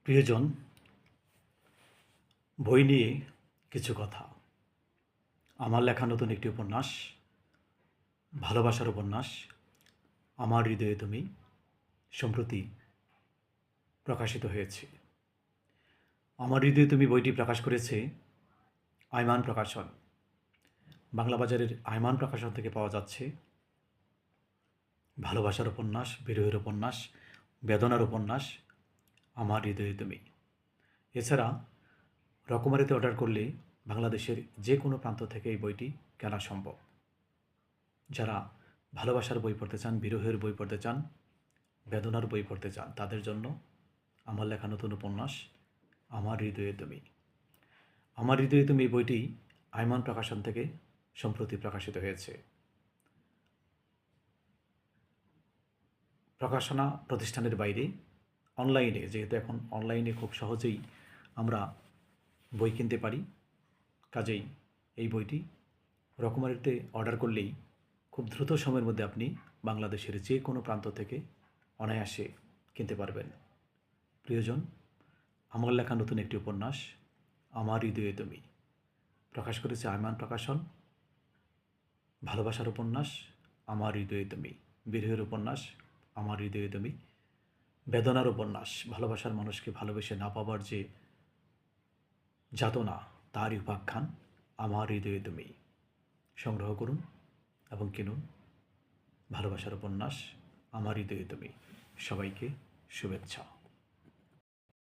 প্রিয়জন, বই নিয়ে কিছু কথা। আমার লেখা নতুন একটি উপন্যাস, ভালোবাসার উপন্যাস আমার হৃদয়ে তুমি সম্প্রতি প্রকাশিত হয়েছে। আমার হৃদয়ে তুমি বইটি প্রকাশ করেছে আইমান প্রকাশন। বাংলা বাজারের আইমান প্রকাশন থেকে পাওয়া যাচ্ছে ভালোবাসার উপন্যাস, বিরহের উপন্যাস, বেদনার উপন্যাস আমার হৃদয়ে তুমি। এছাড়া রকমারিতে অর্ডার করলে বাংলাদেশের যে কোনো প্রান্ত থেকে এই বইটি কেনা সম্ভব। যারা ভালোবাসার বই পড়তে চান, বিরহের বই পড়তে চান, বেদনার বই পড়তে চান, তাদের জন্য আমার লেখা নতুন উপন্যাস আমার হৃদয়ে তুমি। আমার হৃদয়ে তুমি এই বইটি আইমান প্রকাশন থেকে সম্প্রতি প্রকাশিত হয়েছে। প্রকাশনা প্রতিষ্ঠানের বাইরে অনলাইনে, যেহেতু এখন অনলাইনে খুব সহজেই আমরা বই কিনতে পারি, কাজেই এই বইটি রকমারিতে অর্ডার করলেই খুব দ্রুত সময়ের মধ্যে আপনি বাংলাদেশের যে কোনো প্রান্ত থেকে অনায়াসে কিনতে পারবেন। প্রিয়জন, আমার লেখা নতুন একটি উপন্যাস আমার হৃদয়ে তুমি প্রকাশ করেছে আইমান প্রকাশন। ভালোবাসার উপন্যাস আমার হৃদয়ে তুমি, বিরহের উপন্যাস আমার হৃদয়ে তুমি, বেদনার উপন্যাস ভালোবাসার মানুষকে ভালোবেসে না পাবার যে যাতনা, তারই উপাখ্যান আমার হৃদয়ে তুমি। সংগ্রহ করুন এবং কিনুন ভালোবাসার উপন্যাস আমার হৃদয়ে তুমি। সবাইকে শুভেচ্ছা।